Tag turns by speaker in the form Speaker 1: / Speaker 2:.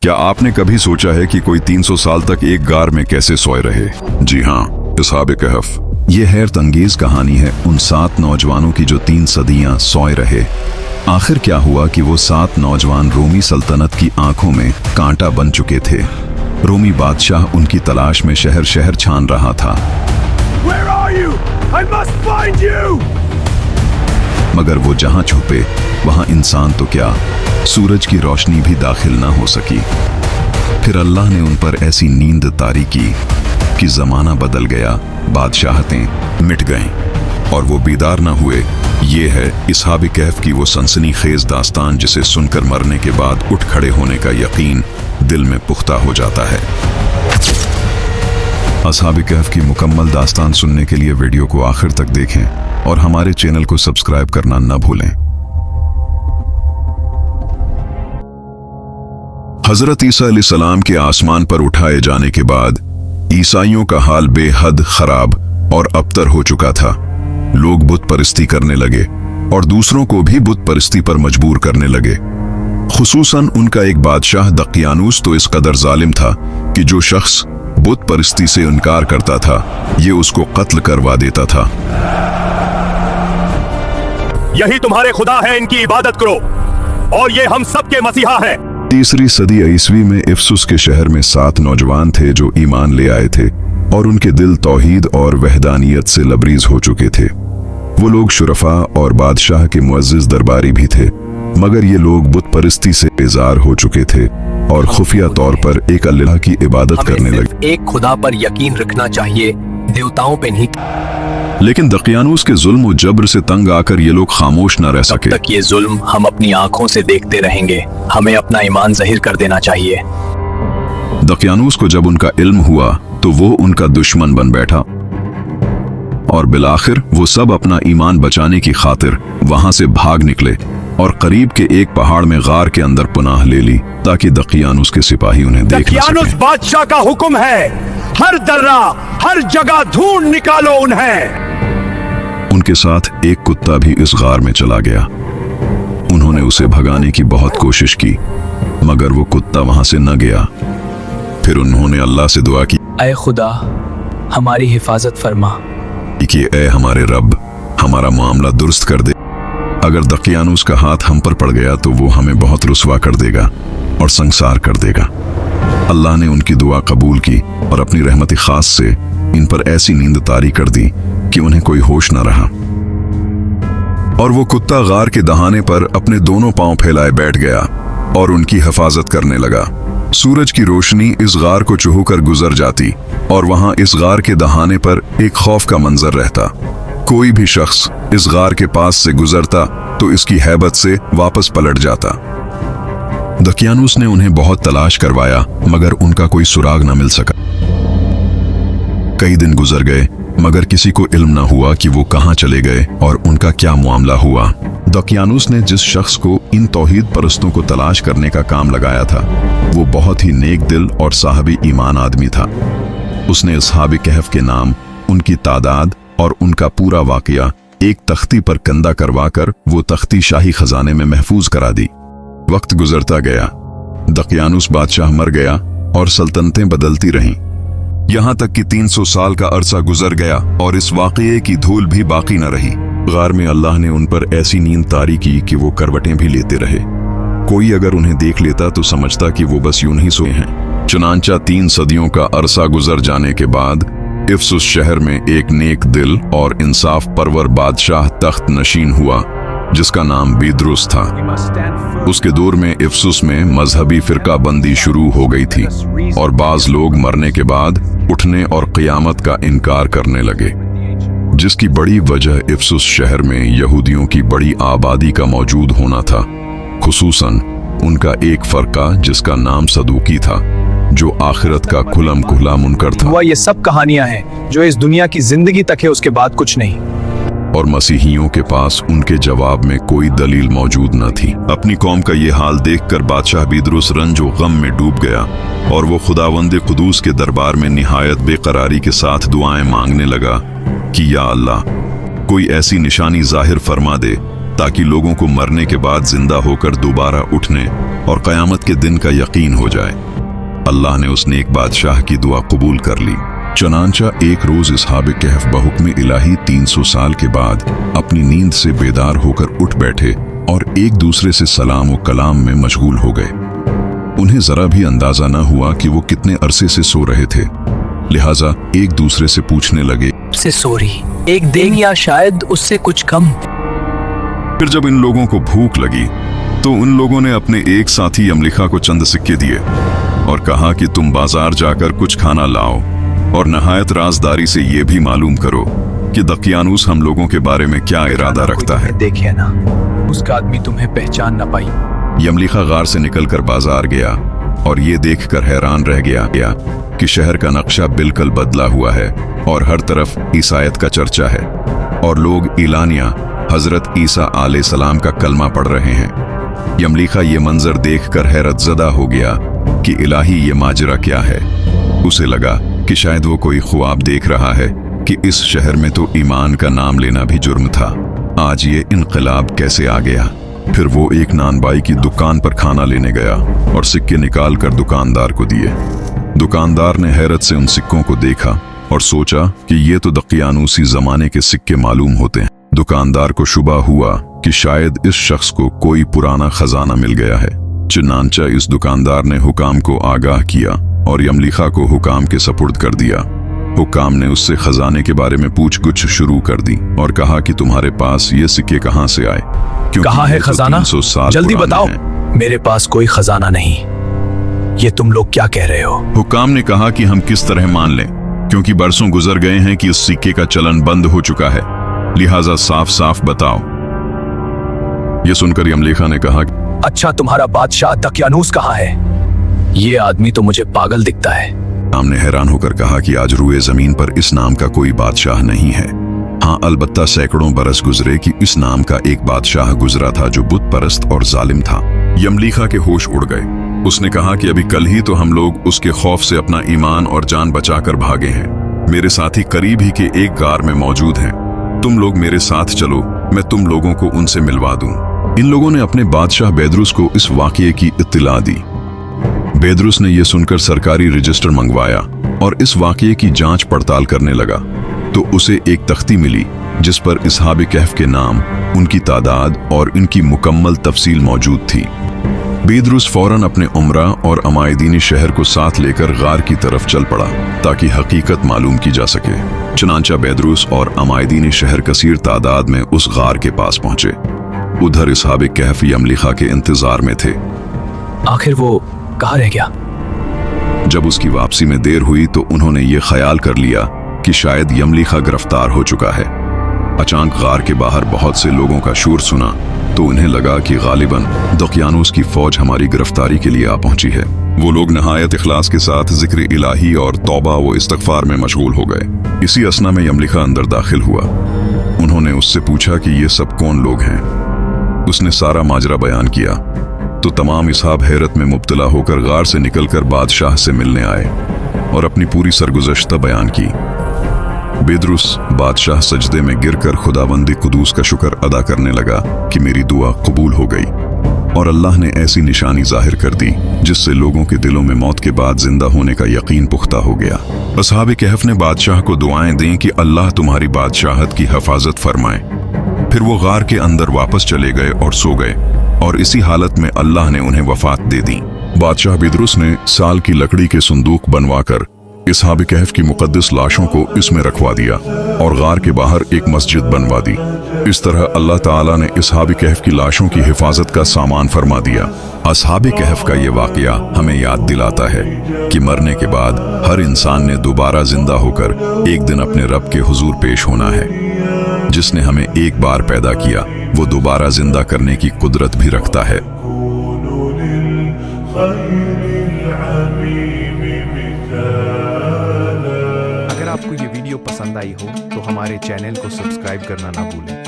Speaker 1: क्या आपने कभी सोचा है कि कोई 300 साल तक एक गार में कैसे सोए रहे? जी हाँ, असहाबे कहफ। ये हैरत अंगेज कहानी है उन 7 नौजवानों की जो 3 सदियां सोए रहे। आखिर क्या हुआ कि वो 7 नौजवान रोमी सल्तनत की आंखों में कांटा बन चुके थे। रोमी बादशाह उनकी तलाश में शहर शहर छान रहा था।
Speaker 2: Where are you? I must find you!
Speaker 1: मगर वो जहां छुपे वहां इंसान तो क्या, सूरज की रोशनी भी दाखिल ना हो सकी। फिर अल्लाह ने उन पर ऐसी नींद तारी की कि जमाना बदल गया, बादशाहतें मिट गईं और वो बीदार ना हुए। ये है असहाबे कहफ की वो सनसनीखेज दास्तान जिसे सुनकर मरने के बाद उठ खड़े होने का यकीन दिल में पुख्ता हो जाता है। असहाबे कहफ की मुकम्मल दास्तान सुनने के लिए वीडियो को आखिर तक देखें और हमारे चैनल को सब्सक्राइब करना न भूलें। हजरत ईसा अलैहिस्सलाम के आसमान पर उठाए जाने के बाद ईसाइयों का हाल बेहद खराब और अबतर हो चुका था। लोग बुत परस्ती करने लगे और दूसरों को भी बुत परस्ती पर मजबूर करने लगे। खुसूसन उनका एक बादशाह दकियानूस तो इस कदर जालिम था कि जो शख्स बुत परस्ती से इनकार करता था ये उसको कत्ल करवा देता था।
Speaker 2: यही तुम्हारे खुदा है, इनकी इबादत करो और ये हम सब के मसीहा है।
Speaker 1: तीसरी सदी ईस्वी में इफ्सुस के शहर में 7 नौजवान थे जो ईमान ले आए थे और उनके दिल तौहीद और वहदानियत से लबरीज हो चुके थे। वो लोग शुरफा और बादशाह के मुअज्जिज दरबारी भी थे, मगर ये लोग बुत परस्ती से बेजार हो चुके थे और खुफिया तौर पर एक अल्लाह की इबादत करने लगे।
Speaker 3: एक खुदा पर यकीन रखना चाहिए, देवताओं पे नहीं।
Speaker 1: लेकिन दकियानूस के जुल्म और जब्र से तंग आकर ये लोग खामोश न रह सके।
Speaker 3: तब तक ये जुल्म हम अपनी आंखों से देखते रहेंगे। हमें अपना ईमान ज़ाहिर कर देना चाहिए।
Speaker 1: दकियानूस को जब उनका इल्म हुआ तो वो उनका दुश्मन बन बैठा और बिलाखिर वो सब अपना ईमान बचाने की खातिर वहां से भाग निकले और करीब के एक पहाड़ में गार के अंदर पनाह ले ली ताकि दकियानूस के सिपाही उन्हें देख न
Speaker 2: दकियानूस
Speaker 1: सकें।
Speaker 2: बादशाह का हुक्म है, हर दर्रा हर जगह ढूंढ निकालो उन्हें।
Speaker 1: उनके साथ एक कुत्ता भी इस गार में चला गया। उन्होंने उसे भगाने की बहुत कोशिश की मगर वो कुत्ता वहां से न गया। फिर उन्होंने अल्लाह से दुआ की,
Speaker 3: ऐ खुदा हमारी हिफाजत फरमा
Speaker 1: कि ऐ हमारे रब हमारा मामला दुरुस्त कर दे। अगर दकियानूस का हाथ हम पर पड़ गया तो वो हमें बहुत रुसवा कर देगा और संसार कर देगा। अल्लाह ने उनकी दुआ कबूल की और अपनी रहमत खास से इन पर ऐसी नींद तारी कर दी कि उन्हें कोई होश न रहा और वो कुत्ता गार के दहाने पर अपने दोनों पांव फैलाए बैठ गया और उनकी हिफाजत करने लगा। सूरज की रोशनी इस गार को चुहू कर गुजर जाती और वहां इस गार के दहाने पर एक खौफ का मंजर रहता। कोई भी शख्स इस गार के पास से गुजरता तो इसकी हैबत से वापस पलट जाता। दकियानूस ने उन्हें बहुत तलाश करवाया मगर उनका कोई सुराग न मिल सका। कई दिन गुजर गए मगर किसी को इल्म न हुआ कि वो कहां चले गए और उनका क्या मामला हुआ। दकियानूस ने जिस शख्स को इन तौहीद परस्तों को तलाश करने का काम लगाया था वो बहुत ही नेक दिल और साहबी ईमान आदमी था। उसने असहाबे कहफ के नाम, उनकी तादाद और उनका पूरा वाकया एक तख्ती पर कंधा करवाकर वो तख्ती शाही खजाने में महफूज करा दी। वक्त गुजरता गया, दकियानूस बादशाह मर गया और सल्तनतें बदलती रहीं, यहां तक कि 300 साल का अरसा गुजर गया और इस वाकये की धूल भी बाकी न रही। गार में अल्लाह ने उन पर ऐसी नींद तारी की कि वो करवटें भी लेते रहे। कोई अगर उन्हें देख लेता तो समझता कि वो बस यूं ही सोए हैं। चुनांचा 3 सदियों का अरसा गुजर जाने के बाद इफ्सुस शहर में एक नेक दिल और इंसाफ परवर बादशाह तख्त नशीन हुआ जिसका नाम बीदरुस था। उसके दौर में इफ्सुस में मजहबी फिरका बंदी शुरू हो गई थी और बाज लोग मरने के बाद उठने और क़ियामत का इनकार करने लगे, जिसकी बड़ी वजह इफ्सुस शहर में यहूदियों की बड़ी आबादी का मौजूद होना था। खुसूसन उनका एक फरका जिसका नाम सदूकी था जो आखिरत का खुलम खुला मुनकर था।
Speaker 3: वह ये सब कहानियां हैं जो इस दुनिया की जिंदगी तक है, उसके बाद कुछ नहीं।
Speaker 1: और मसीहियों के पास उनके जवाब में कोई दलील मौजूद न थी। अपनी कौम का ये हाल देखकर बादशाह बीदरुस रंज व गम में डूब गया और वो खुदावंद कुदूस के दरबार में निहायत बेकरारी के साथ दुआएं मांगने लगा कि या अल्लाह कोई ऐसी निशानी जाहिर फरमा दे ताकि लोगों को मरने के बाद जिंदा होकर दोबारा उठने और क़यामत के दिन का यकीन हो जाए। अल्लाह ने उस नेक बादशाह की दुआ कबूल कर ली। चनांचा एक रोज अस्हाब कहफ बहुक्म इलाही 300 साल के बाद अपनी नींद से बेदार होकर उठ बैठे और एक दूसरे से सलाम व कलाम में मशगूल हो गए। उन्हें जरा भी अंदाजा न हुआ कि वो कितने अरसे से सो रहे थे, लिहाजा एक दूसरे से पूछने लगे,
Speaker 3: से सॉरी, एक दिन या शायद उससे कुछ कम।
Speaker 1: फिर जब इन लोगों को भूख लगी तो उन लोगों ने अपने एक साथी यमलिखा को चंद सिक्के दिए और कहा कि तुम बाजार जाकर कुछ खाना लाओ और नहायत राजदारी से ये भी मालूम करो कि दकियानूस हम लोगों के बारे में क्या इरादा रखता है।
Speaker 3: देखिए ना, उसका आदमी तुम्हें पहचान न पाई।
Speaker 1: यमलिखा गार से निकलकर बाजार गया और ये देखकर हैरान रह गया कि शहर का नक्शा बिल्कुल बदला हुआ है और हर तरफ ईसायत का चर्चा है और लोग इलानिया हजरत ईसा अलैहिस्सलाम का कलमा पढ़ रहे हैं। यमलिखा ये मंजर देखकर हैरत ज़दा हो गया कि इलाही ये माजरा क्या है। उसे लगा कि शायद वो कोई ख्वाब देख रहा है कि इस शहर में तो ईमान का नाम लेना भी जुर्म था, आज ये इनकलाब कैसे आ गया। फिर वो एक नानबाई की दुकान पर खाना लेने गया और सिक्के निकाल कर दुकानदार को दिए। दुकानदार ने हैरत से उन सिक्कों को देखा और सोचा कि ये तो दकियानूसी जमाने के सिक्के मालूम होते हैं। दुकानदार को शुबा हुआ कि शायद इस शख्स को कोई पुराना खजाना मिल गया है। चनांचा इस दुकानदार ने हुकाम को आगाह किया और यमलिखा को हुकाम के सपुर्द कर दिया। हुकाम ने उससे खजाने के बारे में पूछ-गुछ शुरू कर दी और कहा कि तुम्हारे पास ये सिक्के कहाँ से आए, क्योंकि
Speaker 3: कहाँ है
Speaker 1: ये तो
Speaker 3: खजाना?
Speaker 1: 300 साल
Speaker 3: जल्दी
Speaker 1: पुराने
Speaker 3: बताओ।
Speaker 1: हैं।
Speaker 3: मेरे पास कोई खजाना नहीं। ये तुम लोग क्या कह रहे हो?
Speaker 1: हुकाम ने कहा कि हम किस तरह मान लें, क्योंकि बरसों गुजर गए हैं कि इस सिक्के का चलन बंद हो चुका है, लिहाजा साफ साफ बताओ। यह सुनकर यमलिखा ने कहा,
Speaker 3: अच्छा, तुम्हारा बादशाह दकियानूस कहाँ है? ये आदमी तो मुझे पागल दिखता है।
Speaker 1: हुकाम ने हैरान होकर कहा कि आज रुए जमीन पर इस नाम का कोई बादशाह नहीं है। हाँ, अलबत्ता सैकड़ों बरस गुजरे कि इस नाम का एक बादशाह गुजरा था जो बुत परस्त और जालिम था। यमलिखा के होश उड़ गए। उसने कहा कि अभी कल ही तो हम लोग उसके खौफ से अपना ईमान और जान बचाकर भागे हैं। मेरे साथी करीब ही के एक गार में मौजूद हैं। तुम लोग मेरे साथ चलो, मैं तुम लोगों को उनसे मिलवा दूं। इन लोगों ने अपने बादशाह बेदरुस को इस वाकये की इत्तिला दी। बेदरुस ने यह सुनकर सरकारी रजिस्टर मंगवाया और इस वाकये की जांच पड़ताल करने लगा तो उसे एक तख्ती मिली जिस पर अस्हाब कहफ के नाम, उनकी तादाद और इनकी मुकम्मल तफसील मौजूद थी। बेदरुस फौरन अपने उमरा और अमायदीनी शहर को साथ लेकर गार की तरफ चल पड़ा ताकि हकीकत मालूम की जा सके। चनांचा बेदरुस और अमायदीनी शहर कसीर तादाद में उस गार के पास पहुंचे। उधर अस्हाब कहफ यमलिखा के इंतजार में थे।
Speaker 3: आखिर वो कहाँ रह गया?
Speaker 1: जब उसकी वापसी में देर हुई तो उन्होंने ये ख्याल कर लिया कि शायद यमलिखा गिरफ्तार हो चुका है। अचानक गार के बाहर बहुत से लोगों का शोर सुना तो उन्हें लगा कि गालिबन दकियानूस की फौज हमारी गिरफ्तारी के लिए आ पहुंची है। वो लोग नहायत इखलास के साथ जिक्र इलाही और तौबा व इस्तगफार में मशगूल हो गए। इसी असना में यमलिखा अंदर दाखिल हुआ। उन्होंने उससे पूछा कि ये सब कौन लोग हैं। उसने सारा माजरा बयान किया तो तमाम इसहाब हैरत में मुब्तला होकर गार से निकलकर बादशाह से मिलने आए और अपनी पूरी सरगुज़श्ता बयान की। बेदरुस बादशाह सजदे में गिरकर खुदाबंदी कुदूस का शुक्र अदा करने लगा कि मेरी दुआ कबूल हो गई और अल्लाह ने ऐसी निशानी जाहिर कर दी जिससे लोगों के दिलों में मौत के बाद जिंदा होने का यकीन पुख्ता हो गया। अस्हाब कहफ ने बादशाह को दुआएं दी कि अल्लाह तुम्हारी बादशाहत की हिफाजत फरमाए। फिर वो गार के अंदर वापस चले गए और सो गए और इसी हालत में अल्लाह ने उन्हें वफात दे दी। बादशाह बेदरुस ने साल की लकड़ी के संदूक बनवाकर अस्हाब कहफ की मुकद्दस लाशों को इसमें रखवा दिया और गार के बाहर एक मस्जिद बनवा दी। इस तरह अल्लाह ताला ने अस्हाब कहफ की लाशों की हिफाजत का सामान फरमा दिया। अस्हाब कहफ का ये वाकया हमें याद दिलाता है कि मरने के बाद हर इंसान ने दोबारा जिंदा होकर एक दिन अपने रब के हुजूर पेश होना है। जिसने हमें एक बार पैदा किया वो दोबारा जिंदा करने की कुदरत भी रखता है।
Speaker 4: अगर आपको ये वीडियो पसंद आई हो तो हमारे चैनल को सब्सक्राइब करना ना भूलें।